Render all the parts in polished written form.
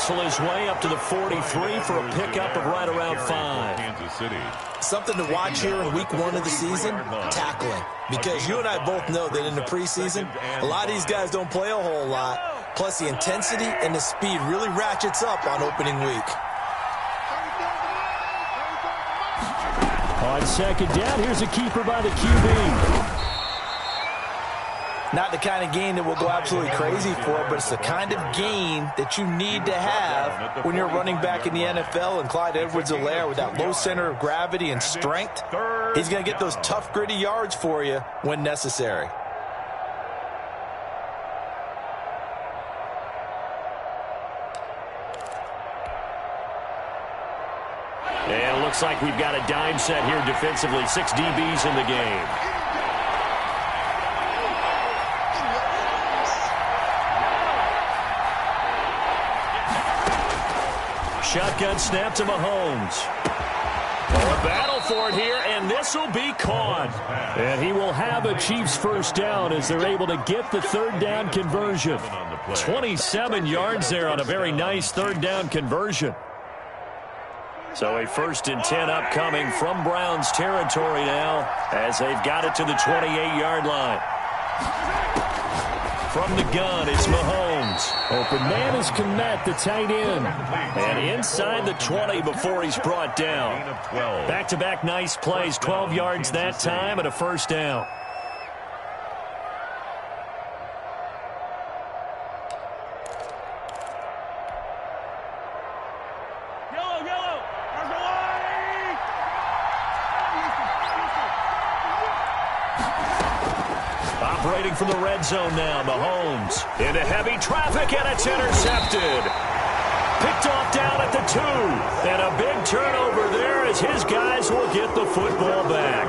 wrestle his way up to the 43 for a pickup of right around 5. Kansas City. Something to watch here in week 1 of the season, tackling. Because you and I both know that in the preseason, a lot of these guys don't play a whole lot. Plus, the intensity and the speed really ratchets up on opening week. On second down, here's a keeper by the QB. Not the kind of gain that will go absolutely crazy for, but it's the kind of gain that you need to have when you're running back in the NFL. And Clyde Edwards-Helaire, with that low center of gravity and strength, he's going to get those tough, gritty yards for you when necessary. And it looks like we've got a dime set here defensively. 6 DBs in the game. Shotgun snap to Mahomes. A battle for it here, and this will be caught. And he will have a Chiefs first down as they're able to get the third down conversion. 27 yards there on a very nice third down conversion. So a 1st and 10 upcoming from Browns territory now as they've got it to the 28-yard line. From the gun, it's Mahomes. Open man is Kmet, the tight end. And inside the 20 before he's brought down. Back-to-back nice plays, 12 yards that time and a first down. Operating from the red zone now, Mahomes into heavy traffic, and it's intercepted. Picked off down at the 2, and a big turnover there as his guys will get the football back.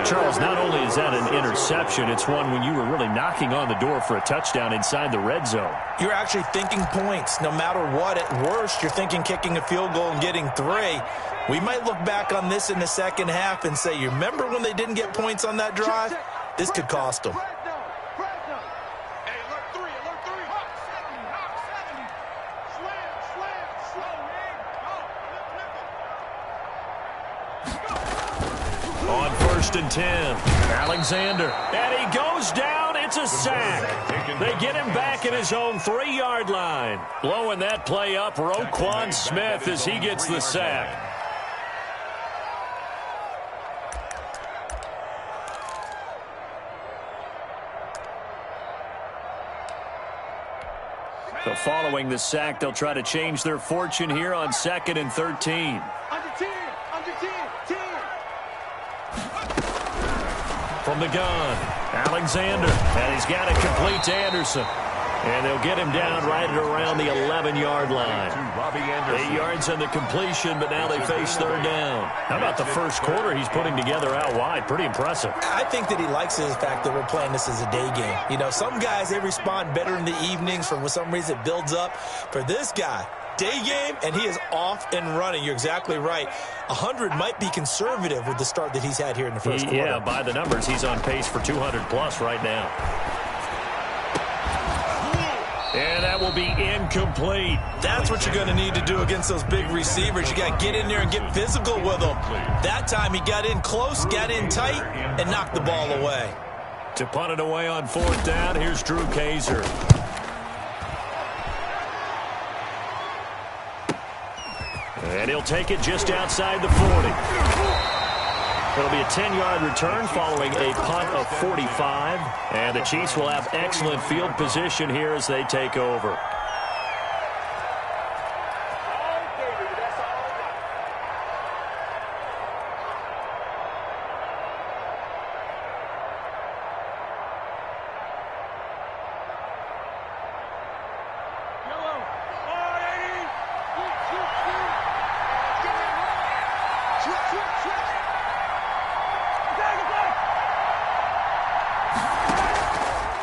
Charles, not only is that an interception, it's one when you were really knocking on the door for a touchdown inside the red zone. You're actually thinking points. No matter what, at worst, you're thinking kicking a field goal and getting 3. We might look back on this in the second half and say, you remember when they didn't get points on that drive? This could cost them. On 1st and 10, Alexander. And he goes down. It's a sack. They get him back at his own 3-yard line. Blowing that play up, Roquan Smith as he gets the sack. So following the sack, they'll try to change their fortune here on 2nd and 13. From the gun, Alexander, and he's got it complete to Anderson. And they'll get him down right at around the 11-yard line. 8 yards on the completion, but now they face third down. How about the first quarter he's putting together out wide? Pretty impressive. I think that he likes the fact that we're playing this as a day game. You know, some guys, they respond better in the evenings. For some reason, it builds up. For this guy, day game, and he is off and running. You're exactly right. 100 might be conservative with the start that he's had here in the first quarter. Yeah, by the numbers, he's on pace for 200-plus right now. And that will be incomplete. That's what you're going to need to do against those big receivers. You got to get in there and get physical with them. That time he got in close, got in tight, and knocked the ball away. To punt it away on 4th down, here's Drew Kaiser. And he'll take it just outside the 40. It'll be a 10-yard return following a punt of 45. And the Chiefs will have excellent field position here as they take over.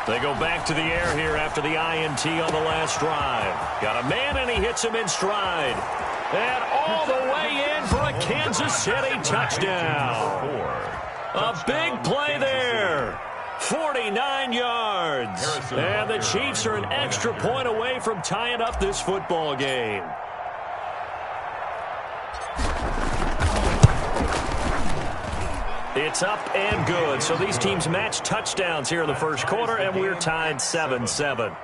They go back to the air here after the INT on the last drive. Got a man, and he hits him in stride. And all the way in for a Kansas City touchdown. A big play there. 49 yards. And the Chiefs are an extra point away from tying up this football game. It's up and good. So these teams match touchdowns here in the first quarter, and we're tied 7-7.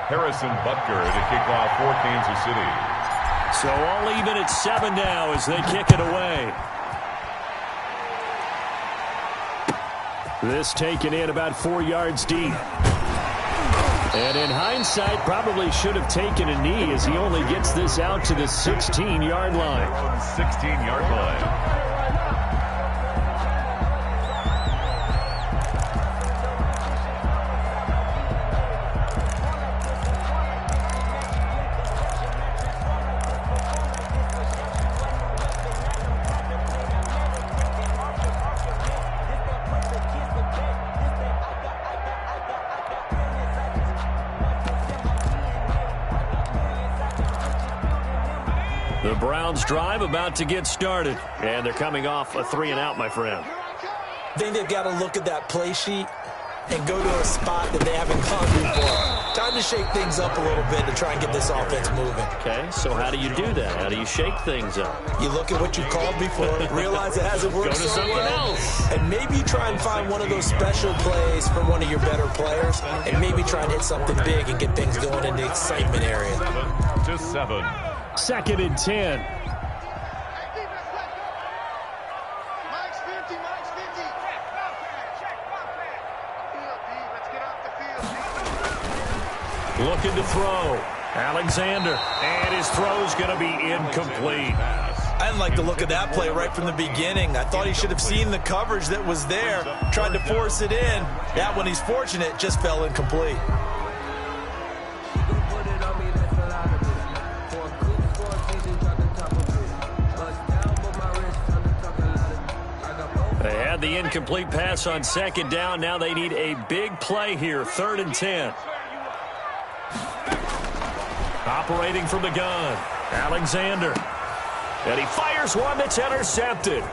Harrison Butker to kick off for Kansas City. So all even at 7 now as they kick it away. This taken in about 4 yards deep. And in hindsight, probably should have taken a knee as he only gets this out to the 16-yard line. 16-yard line. The Browns drive about to get started, and they're coming off a 3-and-out, my friend. I think they've got to look at that play sheet and go to a spot that they haven't gone before. Time to shake things up a little bit to try and get this offense moving. Okay, so how do you do that? How do you shake things up? You look at what you called before, realize it hasn't worked Go to so something well, else. and maybe try and find one of those special plays from one of your better players, and maybe try and hit something big and get things going in the excitement area. 7-7. 2nd and 10. Looking to throw. Alexander. And his throw's going to be incomplete. I didn't like the look of that play right from the beginning. I thought he should have seen the coverage that was there, tried to force it in. That one, he's fortunate, just fell incomplete. They had the incomplete pass on 2nd down. Now they need a big play here. 3rd and 10. Operating from the gun. Alexander. And he fires one that's intercepted.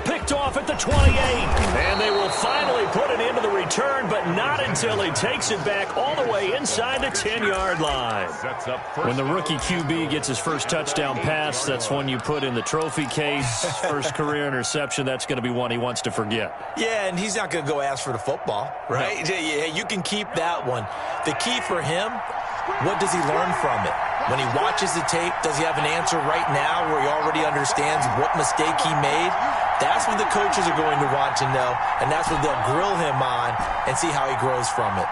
Picked off at the 28. And they will finally put it into the return, but not until he takes it back all the way inside the 10-yard line. When the rookie QB gets his first touchdown pass, that's one you put in the trophy case. First career interception, that's going to be one he wants to forget. Yeah, and he's not going to go ask for the football, right? No. Yeah, you can keep that one. The key for him, what does he learn from it? When he watches the tape, does he have an answer right now where he already understands what mistake he made? That's what the coaches are going to want to know, and that's what they'll grill him on and see how he grows from it.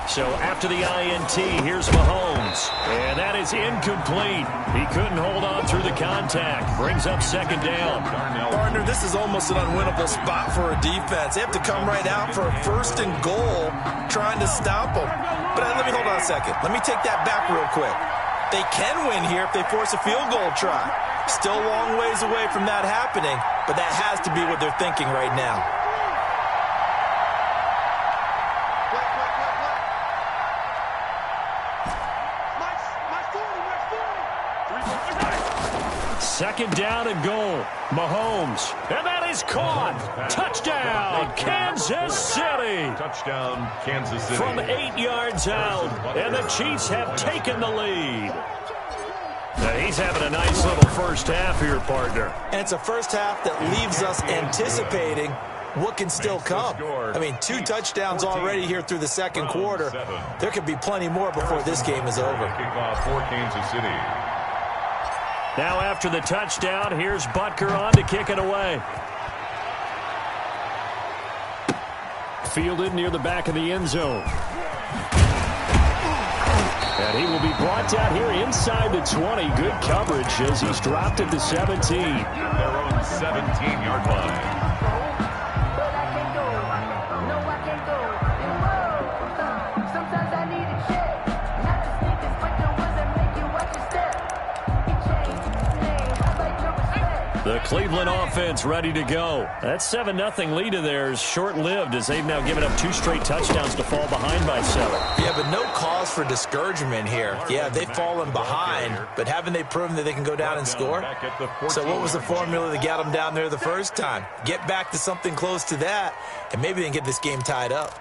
So after the INT, here's Mahomes. And that is incomplete. He couldn't hold on through the contact. Brings up 2nd down. Partner, this is almost an unwinnable spot for a defense. They have to come right out for a 1st and goal trying to stop them. But let me hold on a second. Let me take that back real quick. They can win here if they force a field goal try. Still a long ways away from that happening, but that has to be what they're thinking right now. Second down and goal. Mahomes. And that is caught. Touchdown, Kansas City. Touchdown, Kansas City. From 8 yards out. And the Chiefs have taken the lead. Now he's having a nice little first half here, partner. And it's a first half that leaves us anticipating what can still come. I mean, 2 touchdowns already here through the second quarter. There could be plenty more before this game is over. Kickoff for Kansas City. Now after the touchdown, here's Butker on to kick it away. Fielded near the back of the end zone. And he will be brought down here inside the 20. Good coverage as he's dropped at the 17. Their own 17-yard line. The Cleveland offense ready to go. That 7-0 lead of theirs short-lived as they've now given up 2 straight touchdowns to fall behind by 7. Yeah, but no cause for discouragement here. Yeah, they've fallen behind, but haven't they proven that they can go down and score? So what was the formula that got them down there the first time? Get back to something close to that, and maybe they can get this game tied up.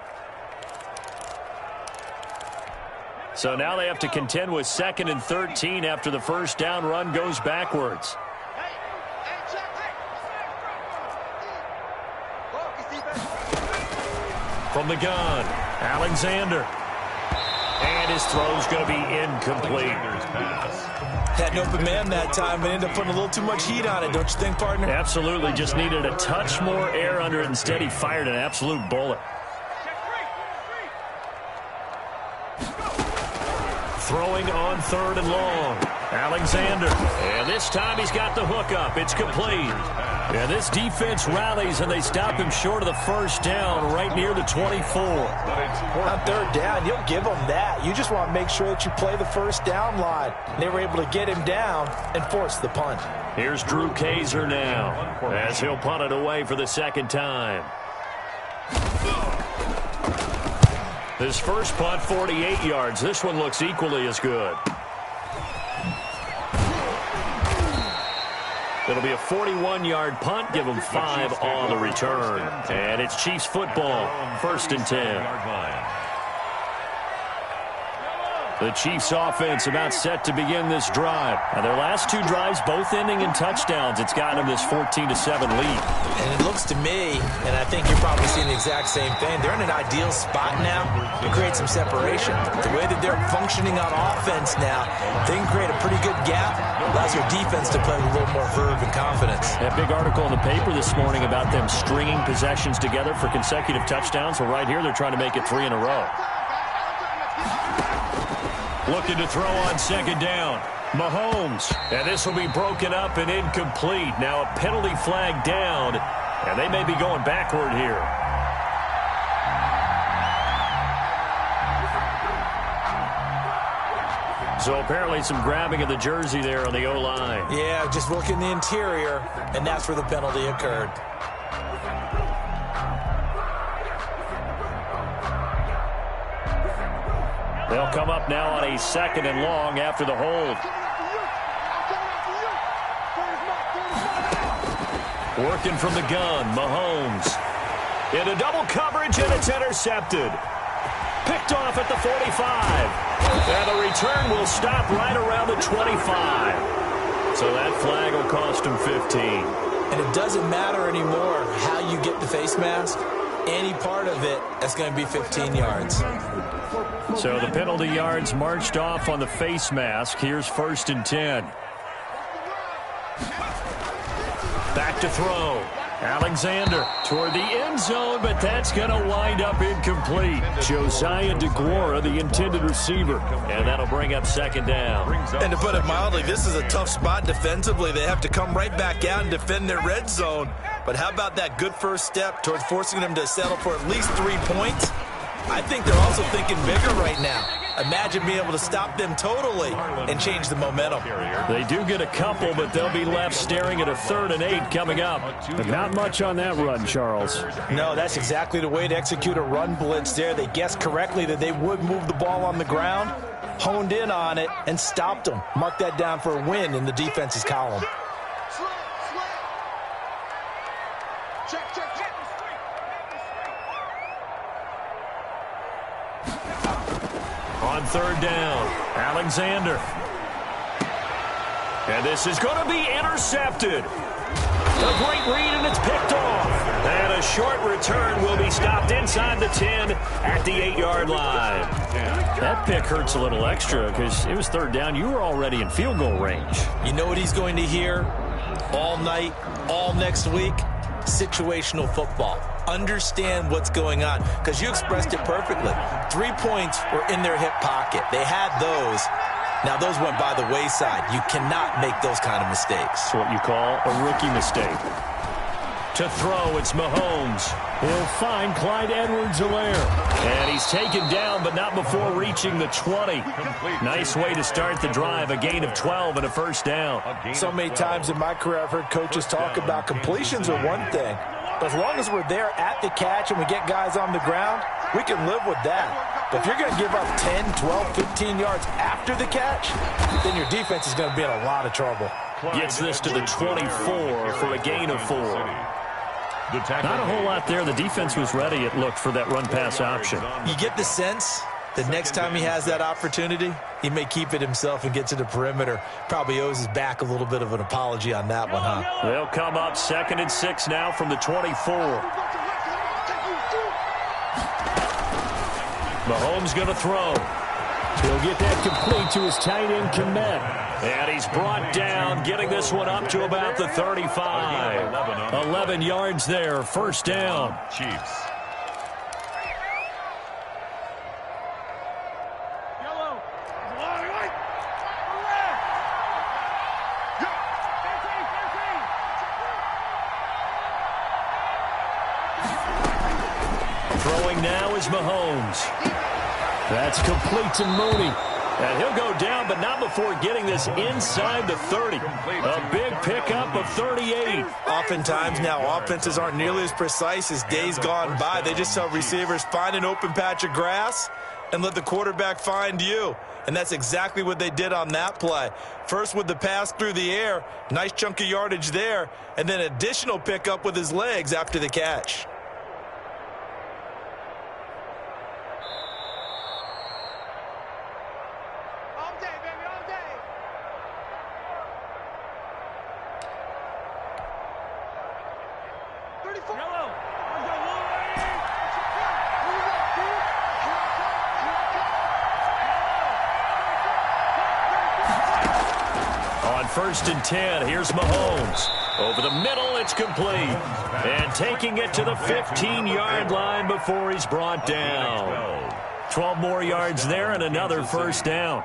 So now they have to contend with 2nd and 13 after the first down run goes backwards. From the gun, Alexander. And his throw's going to be incomplete. Had an open man that time, but ended up putting a little too much heat on it, don't you think, partner? Absolutely. Just needed a touch more air under it. Instead, he fired an absolute bullet. Throwing on 3rd and long. Alexander. And this time he's got the hook up. It's complete. And this defense rallies, and they stop him short of the first down right near the 24. On 3rd down, you'll give them that. You just want to make sure that you play the first down line. They were able to get him down and force the punt. Here's Drew Kaiser now as he'll punt it away for the 2nd time. His first punt, 48 yards. This one looks equally as good. It'll be a 41-yard punt. Give them 5 on the return. And it's Chiefs football, 1st and 10. The Chiefs offense about set to begin this drive. Now their last 2 drives both ending in touchdowns. It's gotten them this 14-7 lead. And it looks to me, and I think you're probably seeing the exact same thing, they're in an ideal spot now to create some separation. The way that they're functioning on offense now, they can create a pretty good gap. Allows their defense to play with a little more verve and confidence. That big article in the paper this morning about them stringing possessions together for consecutive touchdowns. Well, right here they're trying to make it 3 in a row. Looking to throw on 2nd down. Mahomes. And this will be broken up and incomplete. Now a penalty flag down. And they may be going backward here. So apparently some grabbing of the jersey there on the O-line. Yeah, just looking the interior, and that's where the penalty occurred. They'll come up now on a 2nd and long after the hold. Working from the gun, Mahomes. Into double coverage, and it's intercepted. Picked off at the 45. And the return will stop right around the 25. So that flag will cost him 15. And it doesn't matter anymore how you get the face mask. Any part of it, that's going to be 15 yards. So the penalty yards marched off on the face mask. Here's 1st and 10. Back to throw. Alexander toward the end zone, but that's going to wind up incomplete. Josiah DeGuara, the intended receiver, and that'll bring up 2nd down. And to put it mildly, this is a tough spot defensively. They have to come right back out and defend their red zone. But how about that good first step towards forcing them to settle for at least 3 points? I think they're also thinking bigger right now. Imagine being able to stop them totally and change the momentum. They do get a couple, but they'll be left staring at a 3rd and 8 coming up. But not much on that run, Charles. No, that's exactly the way to execute a run blitz there. They guessed correctly that they would move the ball on the ground, honed in on it, and stopped them. Mark that down for a win in the defense's column. On 3rd down, Alexander. And this is going to be intercepted. A great read, and it's picked off. And a short return will be stopped inside the 10 at the 8-yard line. That pick hurts a little extra because it was 3rd down. You were already in field goal range. You know what he's going to hear all night, all next week? Situational football. Understand what's going on, because you expressed it perfectly. 3 points were in their hip pocket. They had those. Now, those went by the wayside. You cannot make those kind of mistakes. It's what you call a rookie mistake. To throw, it's Mahomes. He'll find Clyde Edwards-Helaire. And he's taken down, but not before reaching the 20. Nice way to start the drive. A gain of 12 and a first down. So many times in my career I've heard coaches talk about completions are one thing. But as long as we're there at the catch and we get guys on the ground, we can live with that. But if you're going to give up 10, 12, 15 yards after the catch, then your defense is going to be in a lot of trouble. Gets this to the 24 for a gain of 4. Not a whole lot there. The defense was ready, it looked, for that run-pass option. You get the sense that next time he has that opportunity, he may keep it himself and get to the perimeter. Probably owes his back a little bit of an apology on that one, huh? They'll come up 2nd and 6 now from the 24. Mahomes going to throw. He'll get that complete to his tight end, Kmet. And he's brought down, getting this one up to about the 35. 11 yards there, first down. Chiefs. Throwing now is Mahomes. That's complete to Mooney. And he'll go down, but not before getting this inside the 30. A big pickup of 38. Oftentimes now, offenses aren't nearly as precise as days gone by. They just tell receivers, find an open patch of grass and let the quarterback find you. And that's exactly what they did on that play. First with the pass through the air, nice chunk of yardage there, and then additional pickup with his legs after the catch. On 1st and 10, here's Mahomes. Over the middle, it's complete. And taking it to the 15-yard line before he's brought down. 12 more yards there and another first down.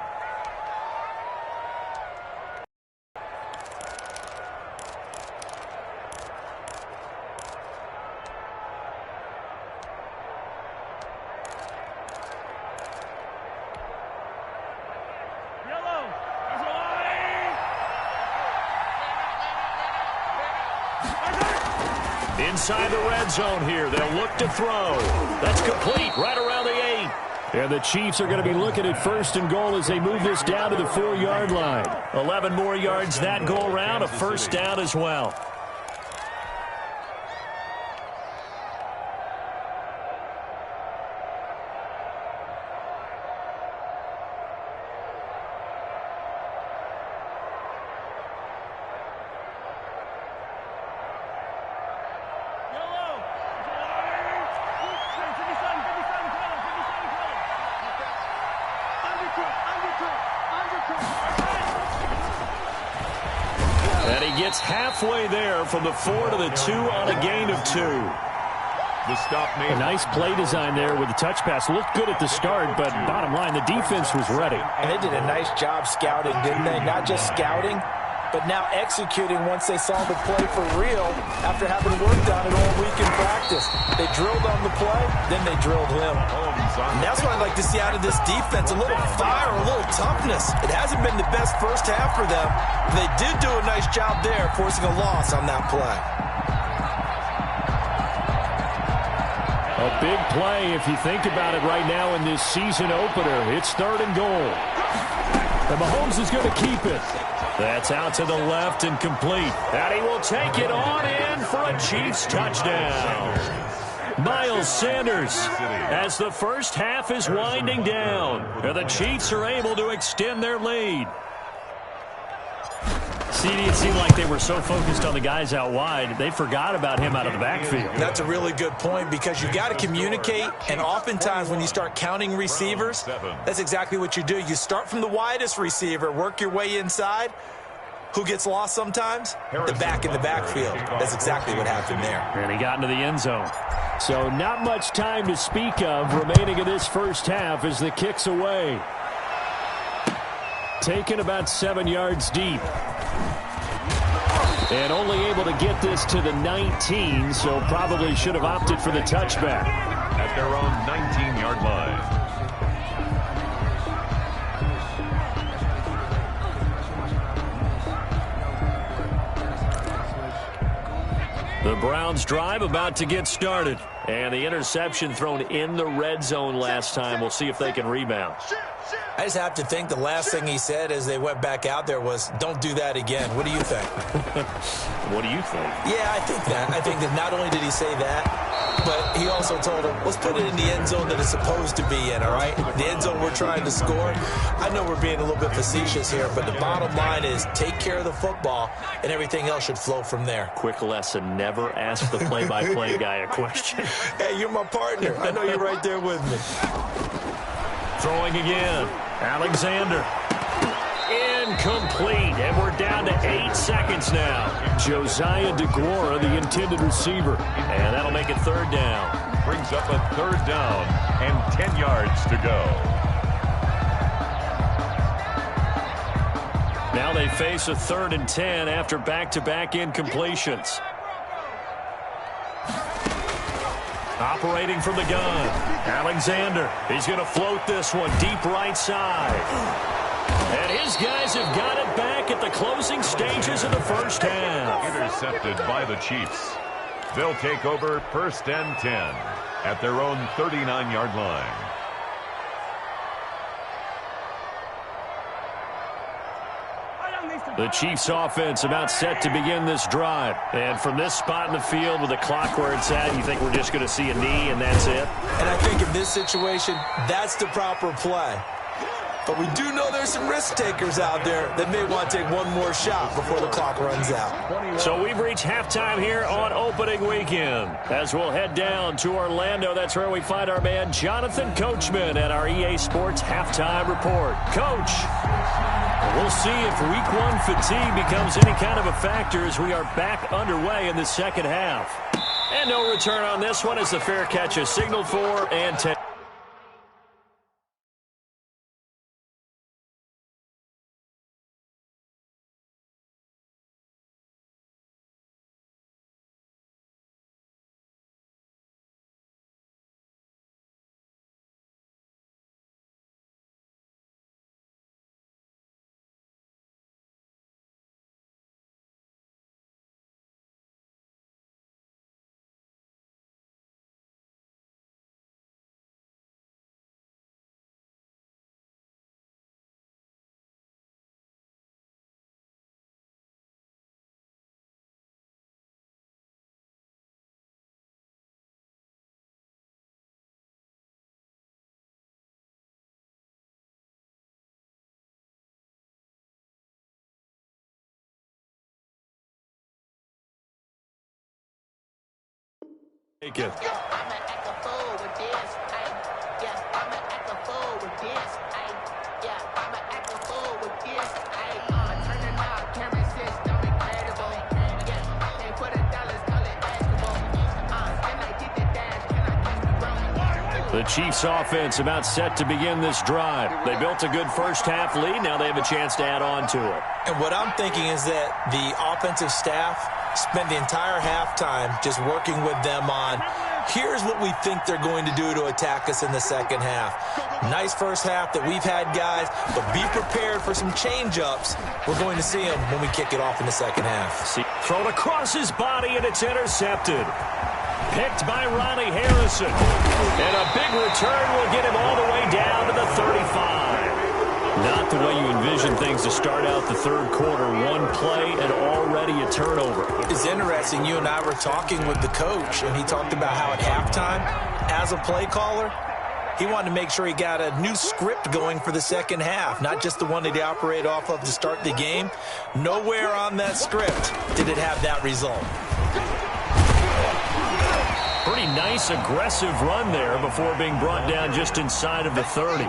Inside the red zone here. They'll look to throw. That's complete right around the 8. And the Chiefs are going to be looking at 1st and goal as they move this down to the 4-yard line. 11 more yards that go around, a first down as well. And he gets halfway there from the 4 to the 2 on a gain of 2. The stop made. A nice play design there with the touch pass. Looked good at the start, but bottom line, the defense was ready. And they did a nice job scouting, didn't they? Not just scouting, but now executing once they saw the play for real after having worked on it all week in practice. They drilled on the play, then they drilled him. And that's what I'd like to see out of this defense, a little fire, a little toughness. It hasn't been the best first half for them. They did do a nice job there, forcing a loss on that play. A big play if you think about it right now in this season opener. It's 3rd and goal. And Mahomes is going to keep it. That's out to the left and complete. And he will take it on in for a Chiefs touchdown. Miles Sanders as the first half is winding down. And the Chiefs are able to extend their lead. CD, it seemed like they were so focused on the guys out wide, they forgot about him out of the backfield. That's a really good point because you got to communicate, and oftentimes when you start counting receivers, that's exactly what you do. You start from the widest receiver, work your way inside. Who gets lost sometimes? The back in the backfield. That's exactly what happened there. And he got into the end zone. So not much time to speak of remaining in this first half as the kick's away. Taken about 7 yards deep. And only able to get this to the 19, so probably should have opted for the touchback. At their own 19-yard line. The Browns drive about to get started. And the interception thrown in the red zone last time. We'll see if they can rebound. I just have to think the last thing he said as they went back out there was, don't do that again. What do you think? What do you think? Yeah, I think that. I think that not only did he say that, but he also told him, let's put it in the end zone that it's supposed to be in, all right? The end zone we're trying to score. I know we're being a little bit facetious here, but the bottom line is take care of the football, and everything else should flow from there. Quick lesson, never ask the play-by-play guy a question. Hey, you're my partner. I know you're right there with me. Throwing again. Alexander. Incomplete. And we're down to 8 seconds now. Josiah DeGuara, the intended receiver. And that'll make it third down. Brings up a third down and 10 yards to go. Now they face a 3rd and 10 after back-to-back incompletions. Operating from the gun. Alexander. He's going to float this one deep right side. And his guys have got it back at the closing stages of the first half. Intercepted by the Chiefs. They'll take over 1st and 10 at their own 39-yard line. The Chiefs offense about set to begin this drive. And from this spot in the field with the clock where it's at, you think we're just going to see a knee and that's it? And I think in this situation, that's the proper play. But we do know there's some risk takers out there that may want to take one more shot before the clock runs out. So we've reached halftime here on opening weekend. As we'll head down to Orlando, that's where we find our man Jonathan Coachman at our EA Sports Halftime Report. Coach, we'll see if Week 1 fatigue becomes any kind of a factor as we are back underway in the second half. And no return on this one as the fair catch is signaled for and 10. Take it. The Chiefs offense about set to begin this drive. They built a good first half lead. Now they have a chance to add on to it. And what I'm thinking is that the offensive staff spend the entire halftime just working with them on, here's what we think they're going to do to attack us in the second half. Nice first half that we've had, guys, but be prepared for some change-ups. We're going to see them when we kick it off in the second half. Thrown across his body, and it's intercepted. Picked by Ronnie Harrison. And a big return will get him all the way down to the 35. Not the way you envision things to start out the third quarter. One play and already a turnover. It's interesting. You and I were talking with the coach, and he talked about how at halftime, as a play caller, he wanted to make sure he got a new script going for the second half, not just the one that he operated off of to start the game. Nowhere on that script did it have that result. Pretty nice, aggressive run there before being brought down just inside of the 30.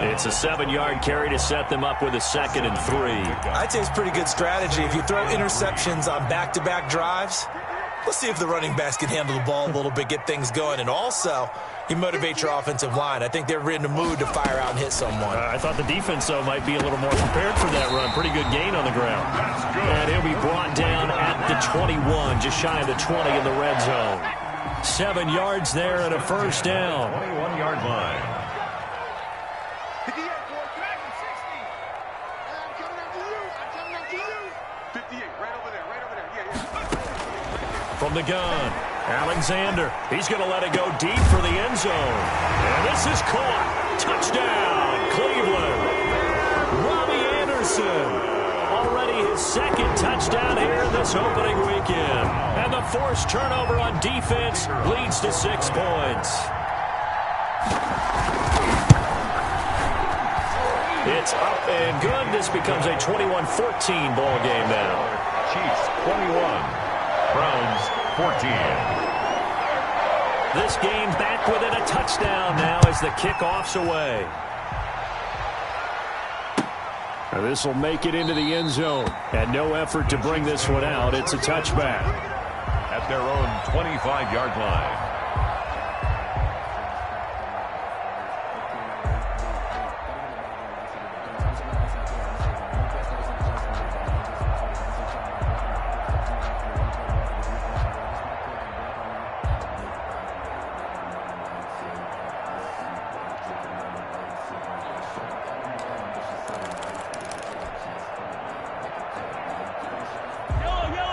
It's a 7-yard carry to set them up with a 2nd and 3. I'd say it's pretty good strategy. If you throw interceptions on back-to-back drives, let's see if the running backs can handle the ball a little bit, get things going. And also, You motivate your offensive line. I think they're in the mood to fire out and hit someone. I thought the defense, though, might be a little more prepared for that run. Pretty good gain on the ground. And he'll be brought down at the 21, just shy of the 20 in the red zone. 7 yards there and a first down. 21-yard line. From the gun, Alexander. He's going to let it go deep for the end zone. And this is caught. Touchdown, Cleveland. Robbie Anderson. Already his second touchdown here this opening weekend. And the forced turnover on defense leads to 6 points. It's up and good. This becomes a 21-14 ball game now. Chiefs 21. Browns 14. This game back within a touchdown now as the kickoff's away. Now this will make it into the end zone. And no effort to bring this one out. It's a touchback. At their own 25-yard line.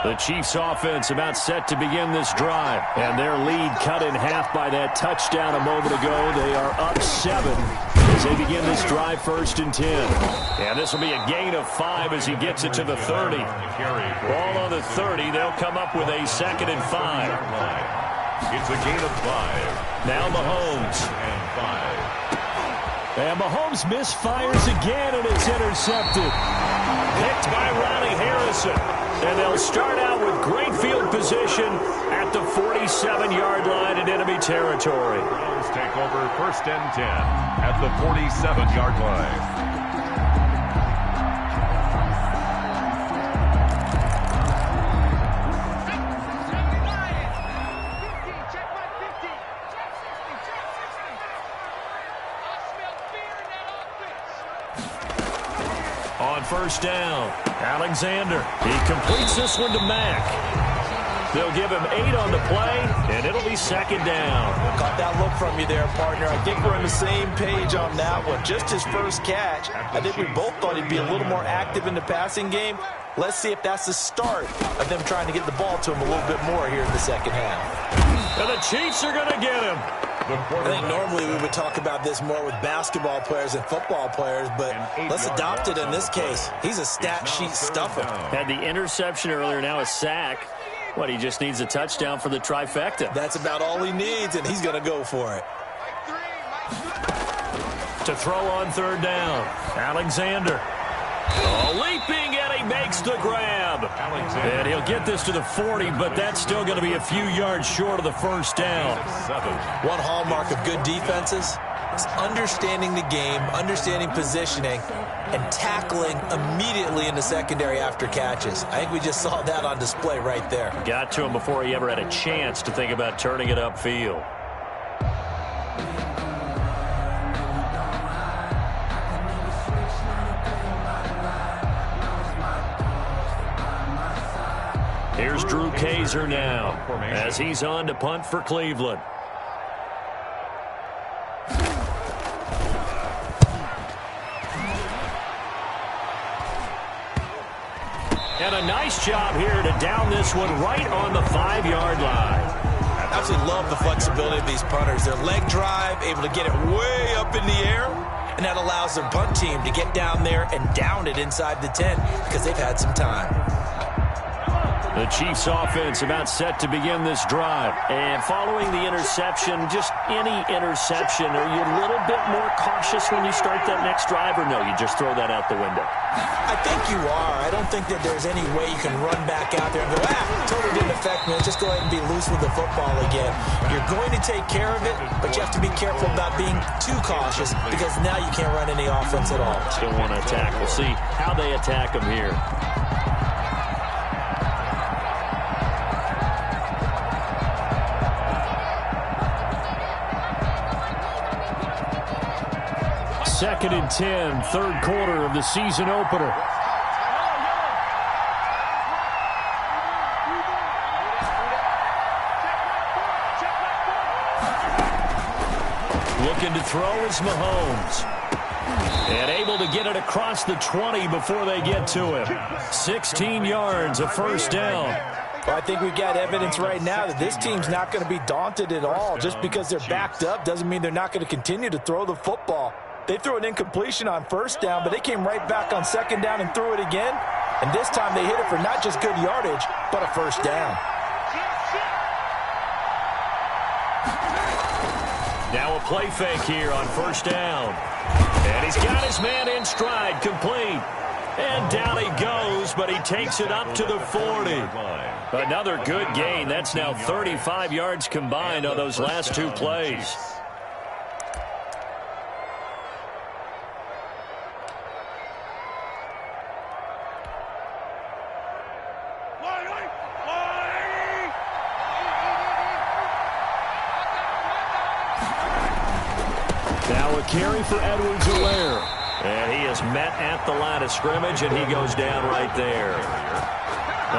The Chiefs offense about set to begin this drive. And their lead cut in half by that touchdown a moment ago. They are up 7 as they begin this drive 1st and 10. And this will be a gain of 5 as he gets it to the 30. Ball on the 30. They'll come up with a 2nd and 5. It's a gain of 5. Now Mahomes. And Mahomes misfires again, and it's intercepted. Picked by Ronnie Harrison. And they'll start out with great field position at the 47-yard line in enemy territory. Browns take over 1st and 10 at the 47-yard line. On 1st down, Alexander. He completes this one to Mack. They'll give him 8 on the play, and it'll be 2nd down. Caught that look from you there, partner. I think we're on the same page on that one. Just his first catch. I think we both thought he'd be a little more active in the passing game. Let's see if that's the start of them trying to get the ball to him a little bit more here in the second half. And the Chiefs are going to get him. I think normally we would talk about this more with basketball players and football players, but let's adopt it in this case. He's a stat sheet stuffer. Had the interception earlier, now a sack. What, he just needs a touchdown for the trifecta. That's about all he needs, and he's going to go for it. To throw on 3rd down, Alexander. Leaping, and he makes the grab. And he'll get this to the 40, but that's still going to be a few yards short of the 1st down. One hallmark of good defenses is understanding the game, understanding positioning, and tackling immediately in the secondary after catches. I think we just saw that on display right there. Got to him before he ever had a chance to think about turning it upfield. Here's Drew Kaiser now as he's on to punt for Cleveland. And a nice job here to down this one right on the 5-yard line. I absolutely love the flexibility of these punters. Their leg drive, able to get it way up in the air, and that allows their punt team to get down there and down it inside the 10 because they've had some time. The Chiefs offense about set to begin this drive. And following the interception, just any interception, are you a little bit more cautious when you start that next drive, or no, you just throw that out the window? I think you are. I don't think that there's any way you can run back out there and go, totally didn't affect me. Let's just go ahead and be loose with the football again. You're going to take care of it, but you have to be careful about being too cautious because now you can't run any offense at all. Still want to attack. We'll see how they attack them here. 2nd and 10, third quarter of the season opener. Looking to throw is Mahomes. And able to get it across the 20 before they get to him. 16 yards, a first down. Well, I think we've got evidence right now that this team's not going to be daunted at all. Just because they're backed up doesn't mean they're not going to continue to throw the football. They threw an incompletion on first down, but they came right back on second down and threw it again. And this time they hit it for not just good yardage, but a first down. Now a play fake here on first down. And he's got his man in stride, complete. And down he goes, but he takes it up to the 40. Another good gain. That's now 35 yards combined on those last two plays. Now a carry for Edwards-Helaire. And he is met at the line of scrimmage, and he goes down right there.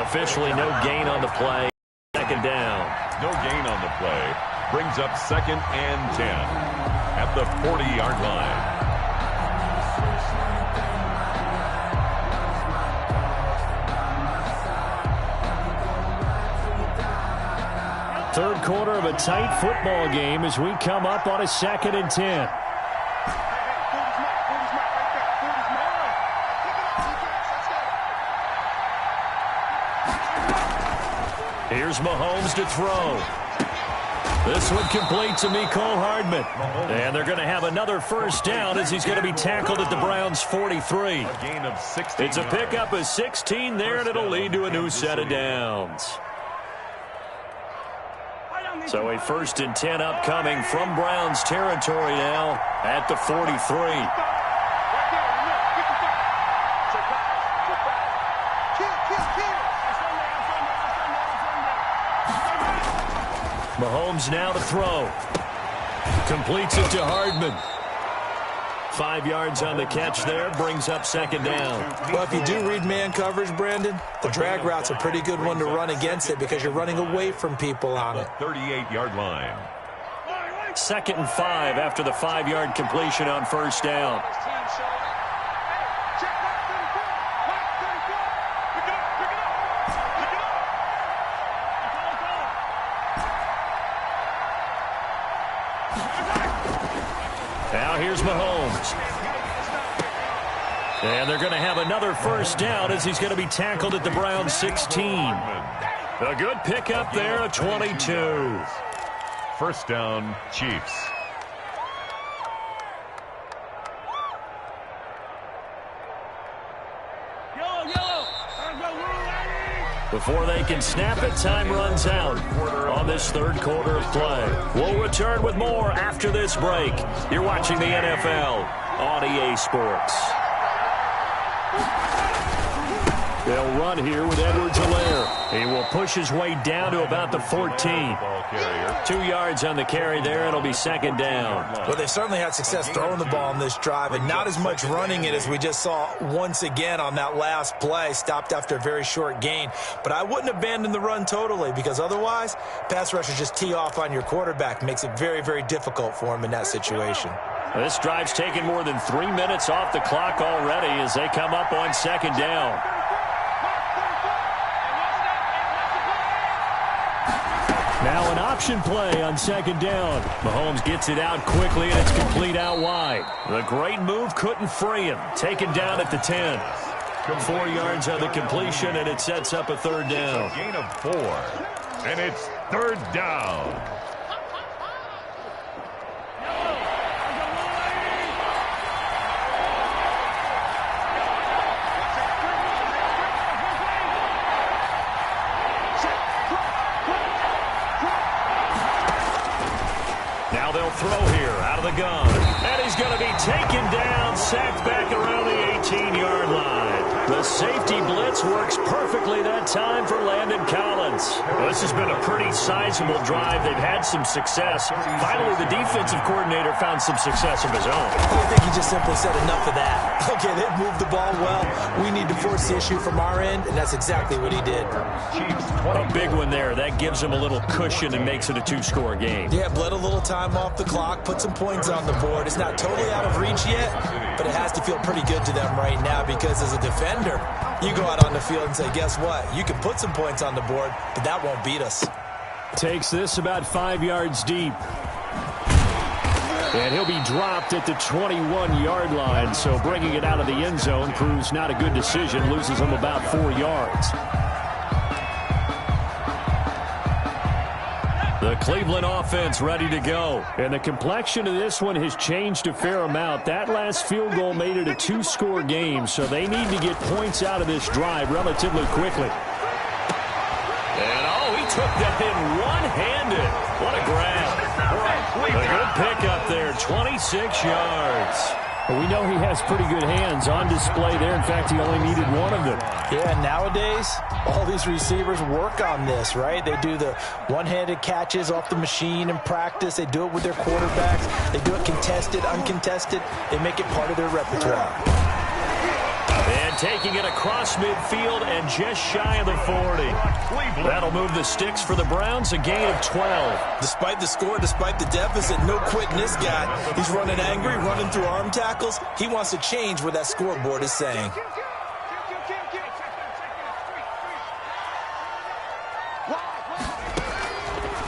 Officially no gain on the play. Second down. No gain on the play. Brings up 2nd and 10 at the 40-yard line. Third quarter of a tight football game as we come up on a 2nd and 10. Here's Mahomes to throw. This one complete to Mecole Hardman. And they're going to have another first down as he's going to be tackled at the Browns' 43. A gain of 16 It's a pickup of 16 there, and it'll lead to a new set of downs. So a 1st and 10 upcoming from Browns territory now at the 43. Mahomes now to throw. Completes it to Hardman. 5 yards on the catch there. Brings up second down. Well, if you do read man coverage, Brandon, the drag route's a pretty good one to run against it because you're running away from people on it. 38-yard line. 2nd and 5 after the 5-yard completion on first down. Now here's Mahomes. And they're going to have another first down as he's going to be tackled at the Browns' 16. A good pickup there, a 22. First down, Chiefs. Before they can snap it, time runs out on this third quarter of play. We'll return with more after this break. You're watching the NFL on EA Sports. They'll run here with Edwards-Helaire. He will push his way down to about the 14. 2 yards on the carry there. It'll be second down. Well, they certainly had success throwing the ball on this drive and not as much running it as we just saw once again on that last play. Stopped after a very short gain. But I wouldn't abandon the run totally because otherwise, pass rushers just tee off on your quarterback. Makes it very, very difficult for him in that situation. This drive's taken more than 3 minutes off the clock already as they come up on second down. Now an option play on second down. Mahomes gets it out quickly, and it's complete out wide. The great move couldn't free him. Taken down at the 10. 4 yards on the completion, and it sets up a third down. A gain of 4, and it's third down. Now they'll throw here out of the gun. And he's going to be taken down, sacked back around the 18-yard line. The safety blitz works perfectly that time for Landon Collins. offense. Well, this has been a pretty sizable drive. They've had some success. Finally, the defensive coordinator found some success of his own. I think he just simply said enough of that. Okay, they've moved the ball well. We need to force the issue from our end, and that's exactly what he did. A big one there. That gives him a little cushion and makes it a two-score game. Yeah, bled a little time off the clock, put some points on the board. It's not totally out of reach yet, but it has to feel pretty good to them right now because as a defender, you go out on the field and say, guess what? You can put some points on the board, but that won't beat us. Takes this about 5 yards deep. And he'll be dropped at the 21-yard line, so bringing it out of the end zone proves not a good decision, loses him about 4 yards. The Cleveland offense ready to go. And the complexion of this one has changed a fair amount. That last field goal made it a two-score game, so they need to get points out of this drive relatively quickly. And, he took that in one-handed. What a grab. A good pickup there, 26 yards. Well, we know he has pretty good hands on display there. In fact, he only needed one of them. Yeah, nowadays, all these receivers work on this, right? They do the one-handed catches off the machine in practice. They do it with their quarterbacks. They do it contested, uncontested. They make it part of their repertoire. And taking it across midfield and just shy of the 40. That'll move the sticks for the Browns, a gain of 12. Despite the score, despite the deficit, no quitting this guy. He's running angry, running through arm tackles. He wants to change what that scoreboard is saying.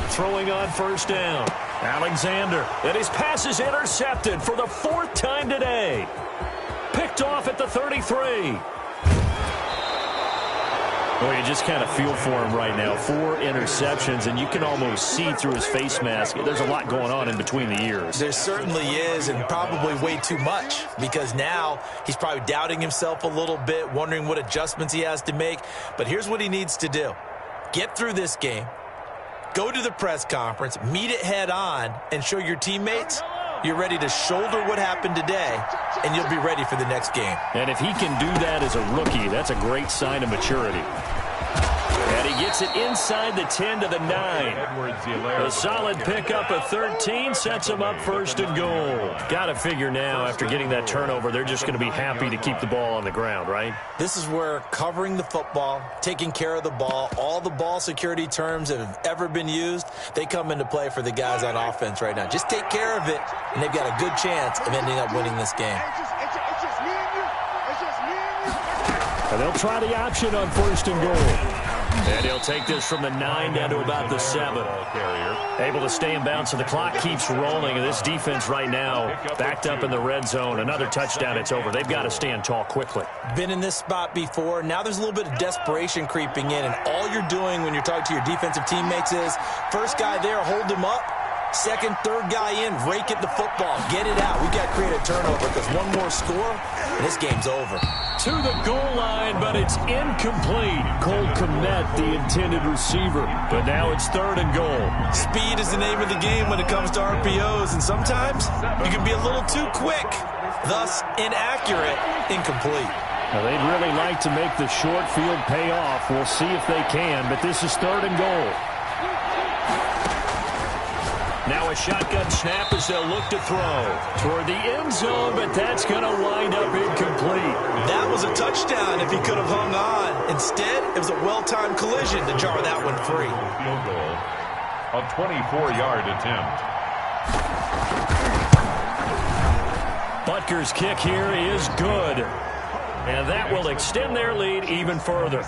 Throwing on first down. Alexander. And his pass is intercepted for the 4th time today. Picked off at the 33. Well, you just kind of feel for him right now. 4 interceptions, and you can almost see through his face mask. There's a lot going on in between the ears. There certainly is, and probably way too much, because now he's probably doubting himself a little bit, wondering what adjustments he has to make. But here's what he needs to do. Get through this game, go to the press conference, meet it head on, and show your teammates you're ready to shoulder what happened today, and you'll be ready for the next game. And if he can do that as a rookie, that's a great sign of maturity. And he gets it inside the 10 to the 9. A solid pickup of 13 sets him up 1st and goal. Got to figure now, after getting that turnover, they're just going to be happy to keep the ball on the ground, right? This is where covering the football, taking care of the ball, all the ball security terms that have ever been used, they come into play for the guys on offense right now. Just take care of it, and they've got a good chance of ending up winning this game. And they'll try the option on 1st and goal. And he'll take this from the 9 down to about the 7. Able to stay in bounds, so the clock keeps rolling. And this defense right now backed up in the red zone. Another touchdown, it's over. They've got to stand tall quickly. Been in this spot before. Now there's a little bit of desperation creeping in. And all you're doing when you're talking to your defensive teammates is, first guy there, hold him up. Second, third guy in, rake at the football. Get it out. We've got to create a turnover because one more score, and this game's over. To the goal line, but it's incomplete. Cole Kmet, the intended receiver. But now it's 3rd and goal. Speed is the name of the game when it comes to RPOs, and sometimes you can be a little too quick. Thus, inaccurate, incomplete. Now, they'd really like to make the short field pay off. We'll see if they can, but this is 3rd and goal. Now a shotgun snap as they'll look to throw toward the end zone, but that's going to wind up incomplete. That was a touchdown if he could have hung on. Instead, it was a well-timed collision to jar that one free. Field goal, a 24-yard attempt. Butker's kick here is good. And that will extend their lead even further.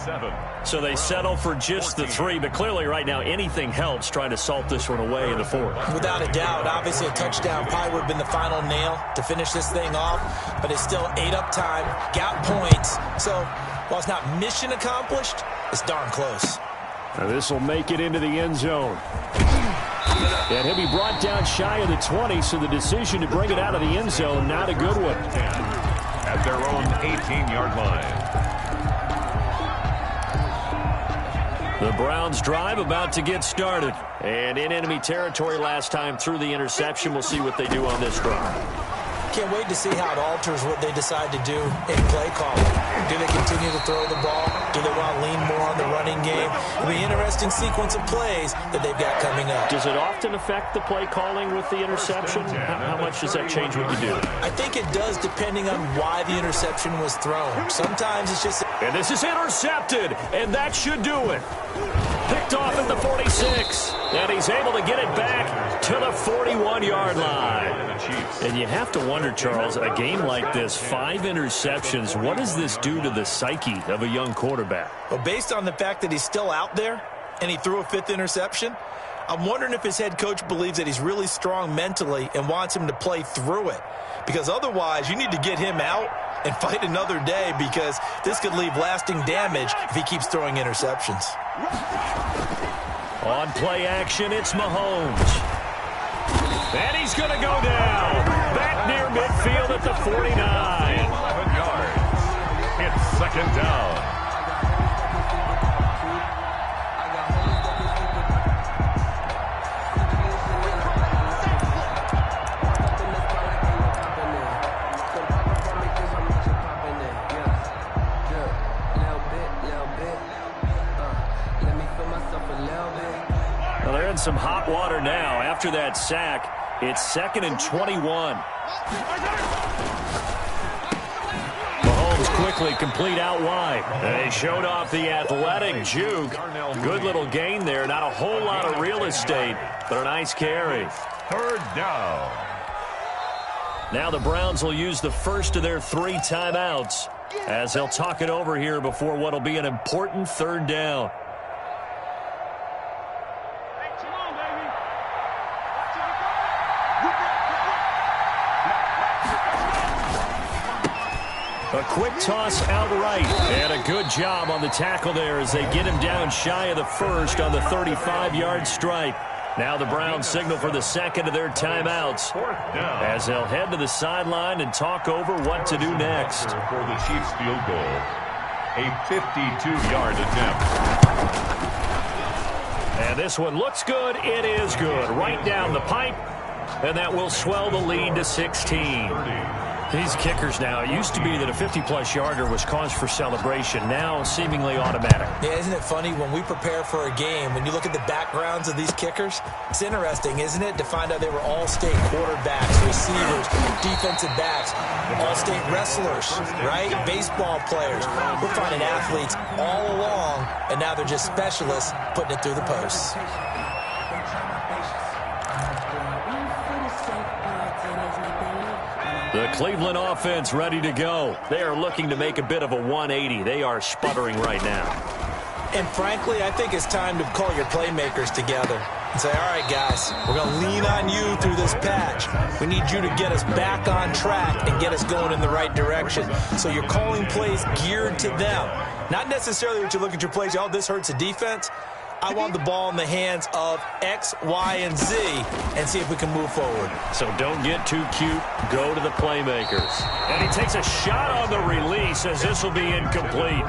So they settle for just the 3, but clearly right now anything helps trying to salt this one away in the 4th. Without a doubt, obviously a touchdown probably would have been the final nail to finish this thing off, but it's still ate up time, got points. So while it's not mission accomplished, it's darn close. Now this will make it into the end zone. And he'll be brought down shy of the 20, so the decision to bring it out of the end zone, not a good one. At their own 18-yard line. The Browns drive about to get started. And in enemy territory last time through the interception. We'll see what they do on this drive. Can't wait to see how it alters what they decide to do in play calling. Do they continue to throw the ball? Do Do they want to lean more on the running game? It'll be an interesting sequence of plays that they've got coming up. Does it often affect the play calling with the interception? How much does that change what you do? I think it does, depending on why the interception was thrown. Sometimes it's just... And this is intercepted, and that should do it. Picked off at the 46, and he's able to get it back to the 41-yard line. And you have to wonder, Charles, a game like this, 5 interceptions, what does this do to the psyche of a young quarterback? Well, based on the fact that he's still out there and he threw a 5th interception, I'm wondering if his head coach believes that he's really strong mentally and wants him to play through it. Because otherwise, you need to get him out and fight another day, because this could leave lasting damage if he keeps throwing interceptions. On play action, it's Mahomes. And he's going to go down. Back near midfield at the 49. 11 yards. It's second down. Some hot water now after that sack. It's 2nd and 21. Mahomes quickly complete out wide. They showed off the athletic juke. Good little gain there. Not a whole lot of real estate, but a nice carry. 3rd down. Now the Browns will use the first of their 3 timeouts as they'll talk it over here before what will be an important 3rd down. A quick toss out right, and a good job on the tackle there as they get him down shy of the first on the 35-yard stripe. Now the Browns signal for the 2nd of their timeouts as they'll head to the sideline and talk over what to do next. For the Chiefs field goal, a 52-yard attempt. And this one looks good. It is good. Right down the pipe, and that will swell the lead to 16. These kickers now, it used to be that a 50-plus yarder was cause for celebration. Now seemingly automatic. Yeah, isn't it funny when we prepare for a game, when you look at the backgrounds of these kickers, it's interesting, isn't it, to find out they were all-state quarterbacks, receivers, defensive backs, all-state wrestlers, right? Baseball players. We're finding athletes all along, and now they're just specialists putting it through the posts. The Cleveland offense ready to go. They are looking to make a bit of a 180. They are sputtering right now. And frankly, I think it's time to call your playmakers together and say, all right, guys, we're going to lean on you through this patch. We need you to get us back on track and get us going in the right direction. So you're calling plays geared to them. Not necessarily that you look at your plays, oh, this hurts the defense. I want the ball in the hands of X, Y, and Z and see if we can move forward. So don't get too cute. Go to the playmakers. And he takes a shot on the release as this will be incomplete.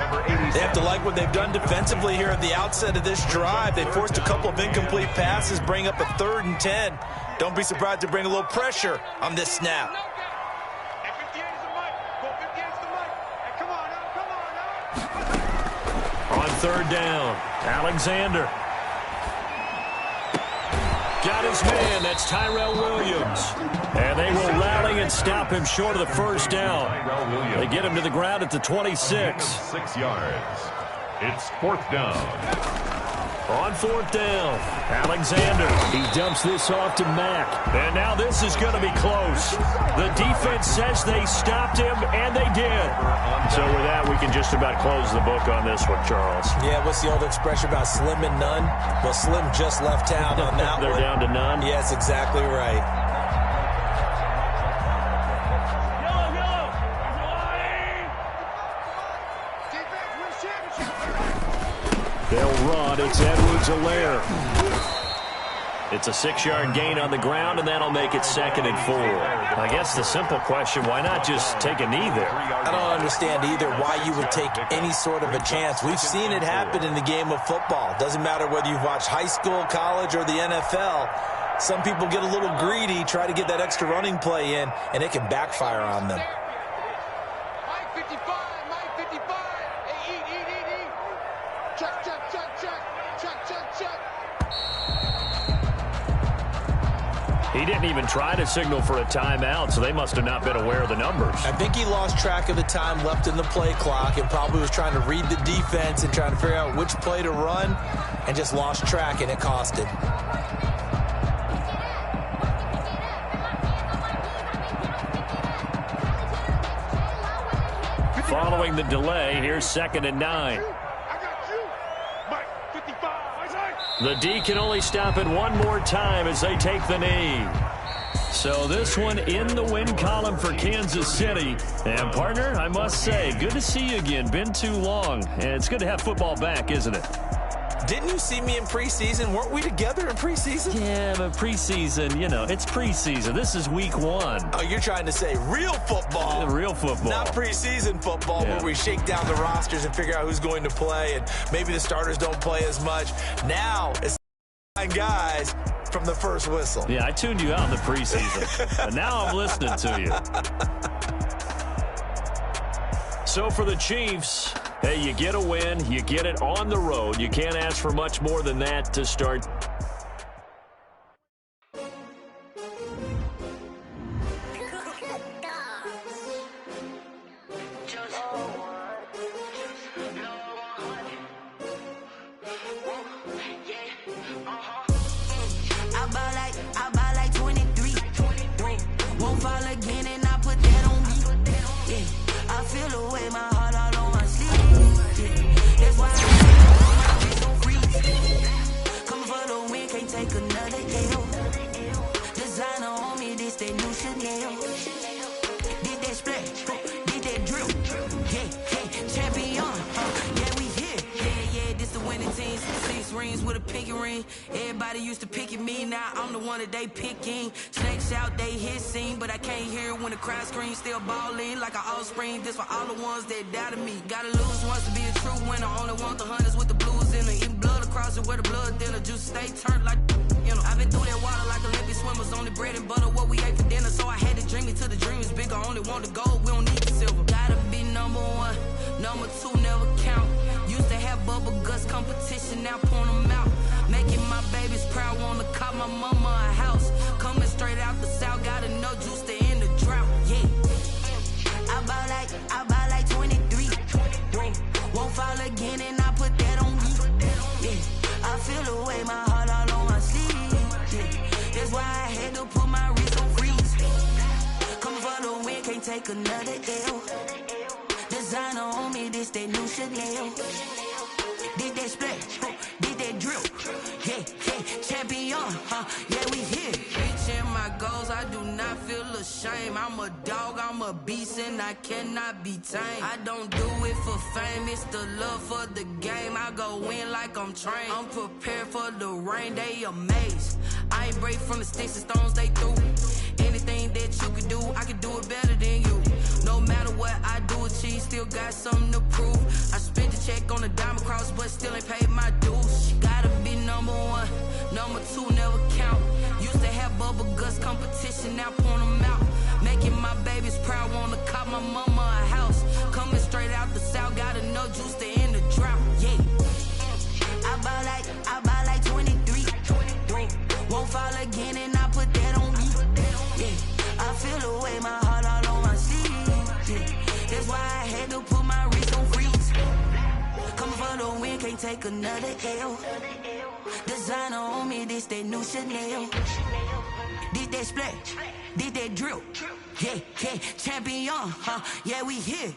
They have to like what they've done defensively here at the outset of this drive. They forced a couple of incomplete passes, bring up a 3rd and 10. Don't be surprised to bring a little pressure on this snap. On 3rd down, Alexander. Got his man. That's Tyrell Williams. And they will rally and stop him short of the 1st down. They get him to the ground at the 26. 6 yards. It's 4th down. On 4th down, Alexander. He dumps this off to Mack. And now this is going to be close. The defense says they stopped him, and they did. So with that, we can just about close the book on this one, Charles. Yeah, what's the old expression about slim and none? Well, Slim just left town on that They're one. down to none? Yeah, that's exactly right. They'll run. It's Edwards-Helaire. It's a 6-yard gain on the ground, and that'll make it 2nd and 4. I guess the simple question, why not just take a knee there? I don't understand either why you would take any sort of a chance. We've seen it happen in the game of football. Doesn't matter whether you've watched high school, college, or the NFL. Some people get a little greedy, try to get that extra running play in, and it can backfire on them. He didn't even try to signal for a timeout, so they must have not been aware of the numbers. I think he lost track of the time left in the play clock and probably was trying to read the defense and trying to figure out which play to run and just lost track, and it cost him. Following the delay, here's 2nd and 9. The D can only stop it one more time as they take the knee. So this one in the win column for Kansas City. And, partner, I must say, good to see you again. Been too long. And it's good to have football back, isn't it? Didn't you see me in preseason? Weren't we together in preseason? Yeah, but preseason, you know, it's preseason. This is week 1. Oh, you're trying to say real football. Real football. Not preseason football, where we shake down the rosters and figure out who's going to play, and maybe the starters don't play as much. Now it's guys from the first whistle. Yeah, I tuned you out in the preseason. And now I'm listening to you. So for the Chiefs, hey, you get a win, you get it on the road. You can't ask for much more than that to start. Everybody used to pick at me, now I'm the one that they picking. Snakes out, they hissing, but I can't hear when the crowd screams. Still balling like an offspring. This for all the ones that doubted me. Gotta lose once to be a true winner. Only want the hunters with the blues in it. Even blood across it where the blood dinner. Juice stay turned like, you know. I've been through that water like Olympic swimmers. Only bread and butter what we ate for dinner. So I had to dream it till the dream is bigger. Only want the gold, we don't need the silver. Gotta be number 1, number 2 never count. Used to have bubble guts competition, now point them out. Making my babies proud, wanna call my mama a house. Coming straight out the south, gotta know juice to end the drought. Yeah, I bought like 23. Won't fall again, and I put that on me. Yeah, I feel the way, my heart all on my sleeve. Yeah, that's why I had to put my wrist on freeze. Coming for the win, can't take another L. Designer on me, this that new Chanel. Did that splash, did that drill. Yeah, champion, yeah, we here. Reaching my goals, I do not feel ashamed. I'm a dog, I'm a beast, and I cannot be tamed. I don't do it for fame, it's the love for the game. I go in like I'm trained. I'm prepared for the rain, they amazed. I ain't break from the sticks and stones they threw. Anything that you could do, I could do it better than you. No matter what I do, achieve, still got something to prove. I spent the check on the diamond cross, but still ain't paid my dues. Gotta be number 1, number 2 never count. Used to have bubble guts competition, now point them out. Making my babies proud, wanna call my mama a house. Coming straight out the south, gotta know juice to end the drought. Yeah, I bought like 23. Won't fall again, and I put that on me. Yeah, I feel the way, my heart all on my sleeve. Yeah, that's why I had to put my wrist on freeze. Coming for the win, can't take another L. Designer on me, this that new Chanel. Did that splash, did that drill. Yeah, champion, yeah, we here.